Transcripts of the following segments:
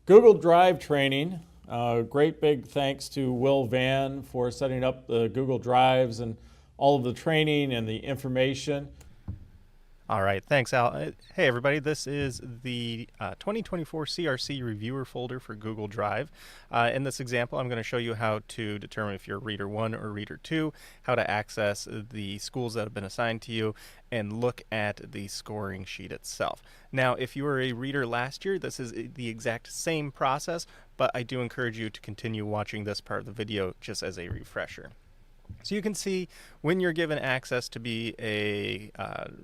Google Drive training. Great big thanks to Will Van for setting up the Google Drives and all of the training and the information. All right, thanks, Al. Hey, everybody, this is the 2024 CRC Reviewer folder for Google Drive. In this example, I'm going to show you how to determine if you're Reader 1 or Reader 2, how to access the schools that have been assigned to you, and look at the scoring sheet itself. Now, if you were a reader last year, this is the exact same process, but I do encourage you to continue watching this part of the video just as a refresher. So you can see when you're given access to be a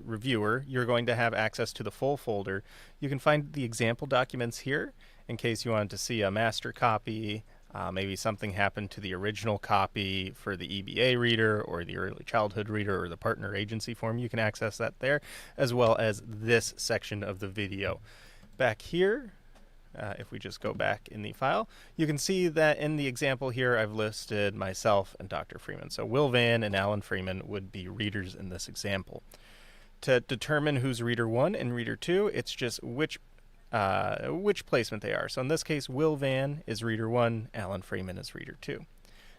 reviewer, you're going to have access to the full folder. You can find the example documents here in case you wanted to see a master copy. Maybe something happened to the original copy for the EBA reader or the early childhood reader or the partner agency form. You can access that there, as well as this section of the video. Back here, if we just go back in the file, you can see that in the example here, I've listed myself and Dr. Freeman. So Will Van and Alan Freeman would be readers in this example. To determine who's Reader 1 and Reader 2, it's just which placement they are. So in this case, Will Van is Reader 1, Alan Freeman is Reader 2.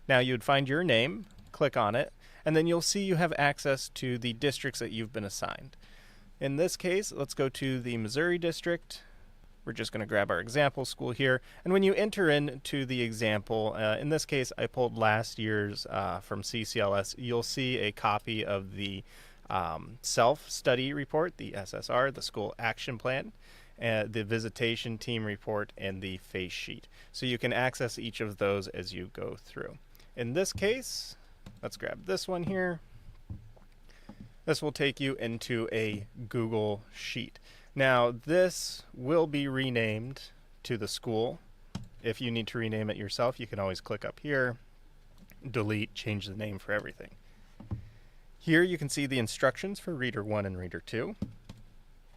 Now you would find your name, click on it, and then you'll see you have access to the districts that you've been assigned. In this case, let's go to the Missouri district. We're just going to grab our example school here. And when you enter into the example, in this case, I pulled last year's from CCLS. You'll see a copy of the self-study report, the SSR, the school action plan, the visitation team report, and the face sheet. So you can access each of those as you go through. In this case, let's grab this one here. This will take you into a Google Sheet. Now, this will be renamed to the school. If you need to rename it yourself, you can always click up here, delete, change the name for everything. Here you can see the instructions for Reader 1 and Reader 2.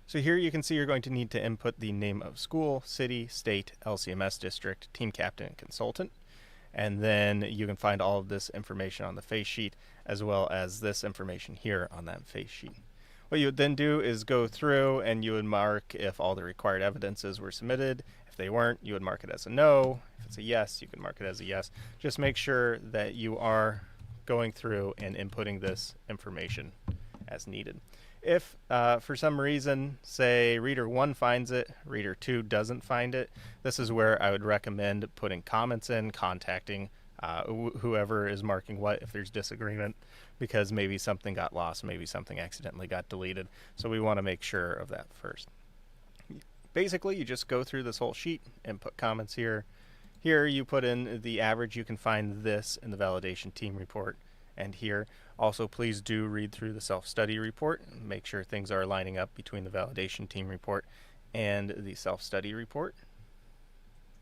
So here you can see you're going to need to input the name of school, city, state, LCMS district, team captain, and consultant. And then you can find all of this information on the face sheet, as well as this information here on that face sheet. What you would then do is go through and you would mark if all the required evidences were submitted. If they weren't, you would mark it as a no. If it's a yes, you can mark it as a yes. Just make sure that you are going through and inputting this information as needed. If for some reason, say Reader 1 finds it, Reader 2 doesn't find it, this is where I would recommend putting comments in, contacting whoever is marking what if there's disagreement, because maybe something got lost, maybe something accidentally got deleted. So we want to make sure of that first. Basically, you just go through this whole sheet and put comments here. Here you put in the average. You can find this in the validation team report. And here, also please do read through the self-study report and make sure things are lining up between the validation team report and the self-study report.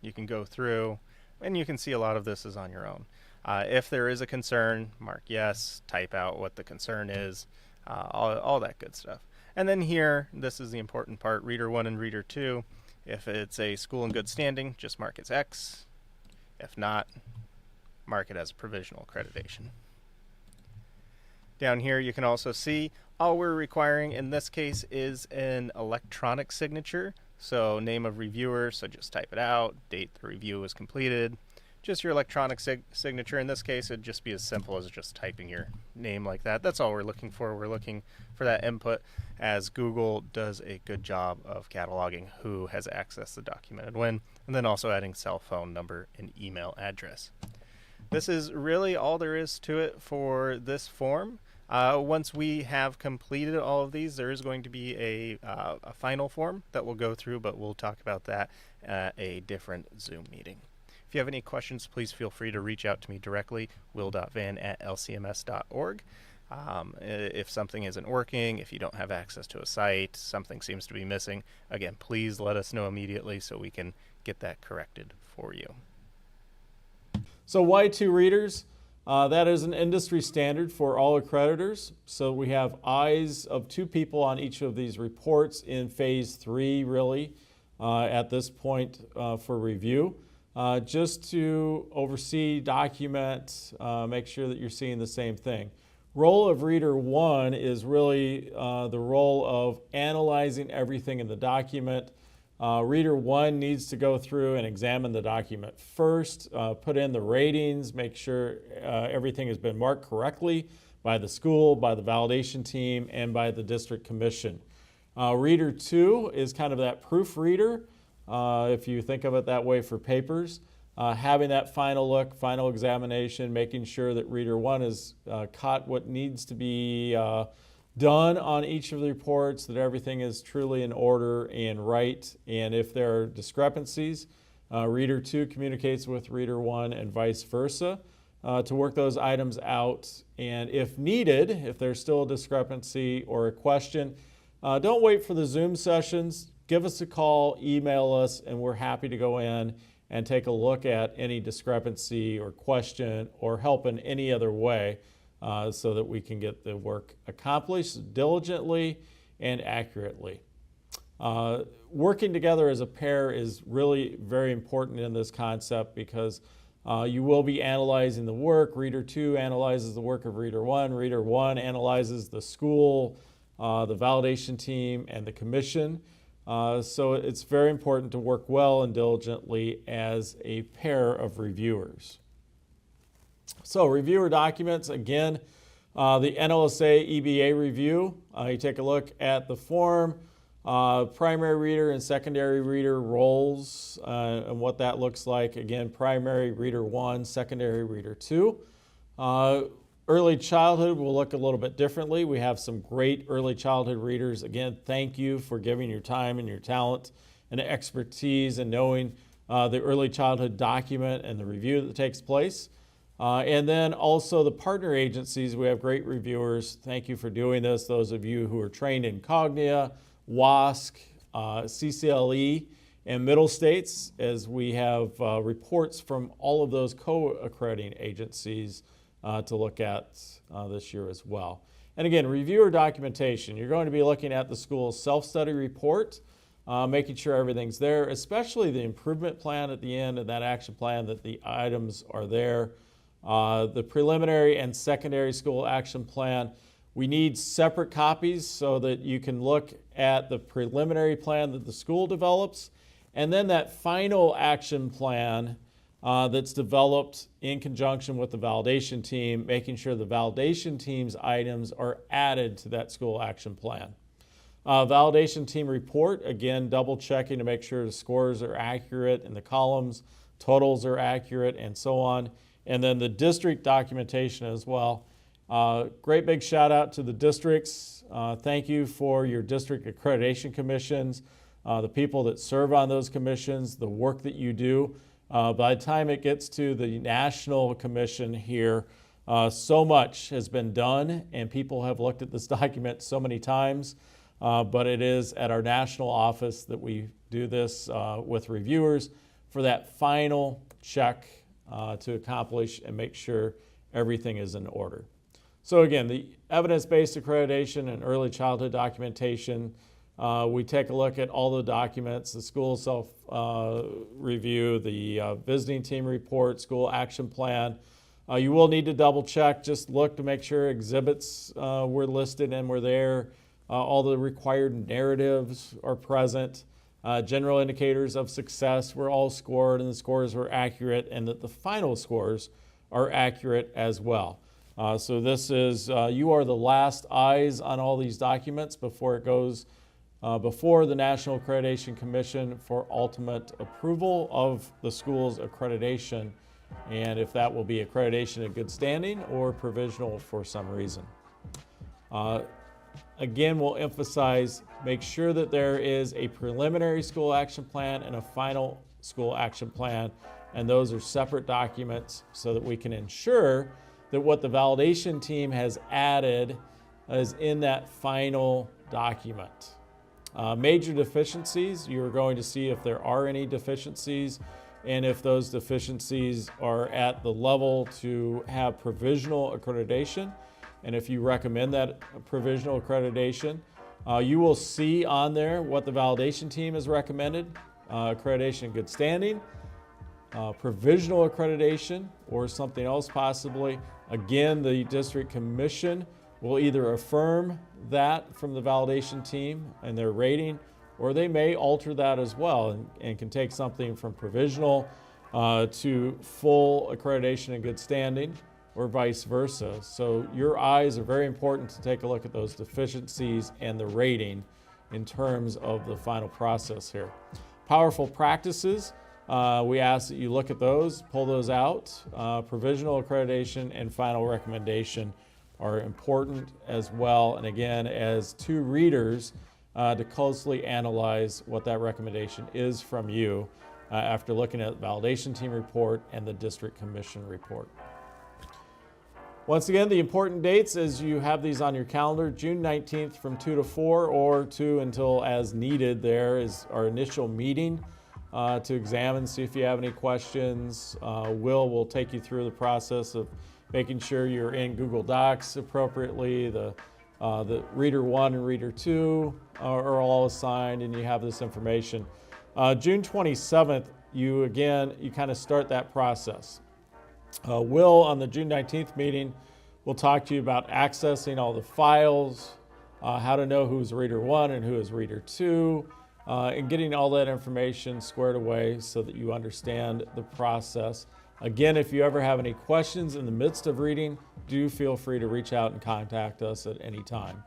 You can go through and you can see a lot of this is on your own. If there is a concern, mark yes, type out what the concern is, all that good stuff. And then here, this is the important part, Reader 1 and Reader 2. If it's a school in good standing, just mark as X. If not, mark it as a provisional accreditation. Down here, you can also see all we're requiring in this case is an electronic signature. So name of reviewer, so just type it out, date the review was completed, just your electronic signature. In this case, it'd just be as simple as just typing your name like that. That's all we're looking for. We're looking for that input, as Google does a good job of cataloging who has accessed the document and when, and then also adding cell phone number and email address. This is really all there is to it for this form. Once we have completed all of these, there is going to be a final form that we'll go through, but we'll talk about that at a different Zoom meeting. If you have any questions, please feel free to reach out to me directly, will.van@lcms.org. If something isn't working, if you don't have access to a site, something seems to be missing, again, please let us know immediately so we can get that corrected for you. So why 2 readers? That is an industry standard for all accreditors. So we have eyes of 2 people on each of these reports in phase 3, really, at this point for review, just to oversee, document, make sure that you're seeing the same thing. Role of Reader 1 is really the role of analyzing everything in the document, Reader 1 needs to go through and examine the document first, put in the ratings, make sure everything has been marked correctly by the school, by the validation team, and by the district commission. Reader 2 is kind of that proofreader, if you think of it that way for papers. Having that final look, final examination, making sure that Reader 1 has caught what needs to be done on each of the reports, that everything is truly in order and right. And if there are discrepancies, Reader 2 communicates with Reader 1 and vice versa to work those items out. And if needed, if there's still a discrepancy or a question, don't wait for the Zoom sessions. Give us a call, email us, and we're happy to go in and take a look at any discrepancy or question or help in any other way so that we can get the work accomplished diligently and accurately. Working together as a pair is really very important in this concept because you will be analyzing the work. Reader 2 analyzes the work of Reader 1. Reader 1 analyzes the school, the validation team, and the commission. So it's very important to work well and diligently as a pair of reviewers. So reviewer documents, again, the NLSA EBA review. You take a look at the form, primary reader and secondary reader roles and what that looks like. Again, primary reader 1, secondary reader 2. Early childhood will look a little bit differently. We have some great early childhood readers. Again, thank you for giving your time and your talent and expertise and knowing the early childhood document and the review that takes place. And then also the partner agencies, we have great reviewers. Thank you for doing this. Those of you who are trained in Cognia, WASC, CCLE, and Middle States, as we have reports from all of those co-accrediting agencies to look at this year as well. And again, reviewer documentation. You're going to be looking at the school's self-study report, making sure everything's there, especially the improvement plan at the end and that action plan that the items are there. The preliminary and secondary school action plan, we need separate copies so that you can look at the preliminary plan that the school develops and then that final action plan that's developed in conjunction with the validation team, making sure the validation team's items are added to that school action plan. Validation team report, again, double checking to make sure the scores are accurate and the columns, totals are accurate and so on. And then the district documentation as well. Great big shout out to the districts. Thank you for your district accreditation commissions, the people that serve on those commissions, the work that you do. By the time it gets to the national commission here, so much has been done and people have looked at this document so many times, but it is at our national office that we do this with reviewers for that final check to accomplish and make sure everything is in order. So again, the evidence-based accreditation and early childhood documentation, we take a look at all the documents, the school self-review, the visiting team report, school action plan. You will need to double check, just look to make sure exhibits were listed and were there. All the required narratives are present. General indicators of success were all scored and the scores were accurate and that the final scores are accurate as well. So this is, you are the last eyes on all these documents before it goes before the National Accreditation Commission for ultimate approval of the school's accreditation, and if that will be accreditation in good standing or provisional for some reason. Again, we'll emphasize, make sure that there is a preliminary school action plan and a final school action plan, and those are separate documents so that we can ensure that what the validation team has added is in that final document. Major deficiencies, you're going to see if there are any deficiencies and if those deficiencies are at the level to have provisional accreditation. And if you recommend that provisional accreditation, you will see on there what the validation team has recommended, accreditation in good standing, provisional accreditation, or something else possibly. Again, the district commission will either affirm that from the validation team and their rating, or they may alter that as well and can take something from provisional to full accreditation and good standing, or vice versa. So your eyes are very important to take a look at those deficiencies and the rating in terms of the final process here. Powerful practices, we ask that you look at those, pull those out. Provisional accreditation and final recommendation are important as well. And again, as two readers, to closely analyze what that recommendation is from you after looking at the validation team report and the district commission report. Once again, the important dates as you have these on your calendar: June 19th from 2 to 4, or 2 until as needed. There is our initial meeting to examine, see if you have any questions. Will take you through the process of making sure you're in Google Docs appropriately. The Reader 1 and Reader 2 are all assigned, and you have this information. June 27th, you kind of start that process. Will, on the June 19th meeting, will talk to you about accessing all the files, how to know who's Reader 1 and who is Reader 2, and getting all that information squared away so that you understand the process. Again, if you ever have any questions in the midst of reading, do feel free to reach out and contact us at any time.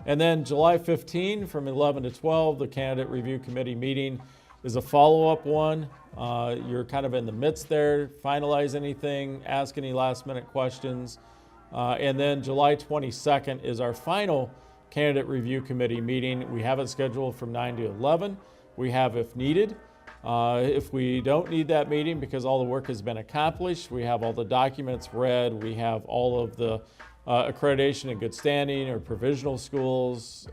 And then July 15 from 11 to 12, the Candidate Review Committee meeting is a follow-up one. You're kind of in the midst there, finalize anything, ask any last-minute questions. And then July 22nd is our final Candidate Review Committee meeting. We have it scheduled from 9 to 11. We have if needed. If we don't need that meeting because all the work has been accomplished, we have all the documents read, we have all of the accreditation and good standing or provisional schools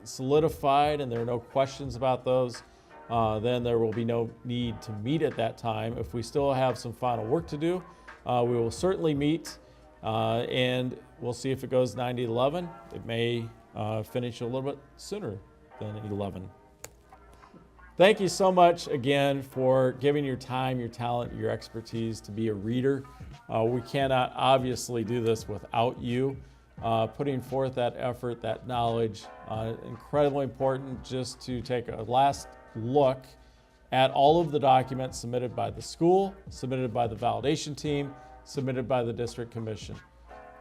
solidified, and there are no questions about those, then there will be no need to meet at that time. If we still have some final work to do, we will certainly meet, and we'll see if it goes 9 to 11. It may finish a little bit sooner than 11. Thank you so much again for giving your time, your talent, your expertise to be a reader. We cannot obviously do this without you. Putting forth that effort, that knowledge, incredibly important just to take a last look at all of the documents submitted by the school, submitted by the validation team, submitted by the district commission.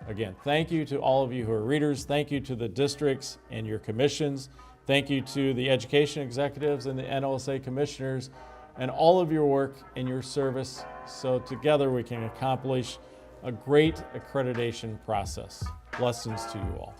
Again, thank you to all of you who are readers. Thank you to the districts and your commissions. Thank you to the education executives and the NLSA commissioners and all of your work and your service so together we can accomplish a great accreditation process. Blessings to you all.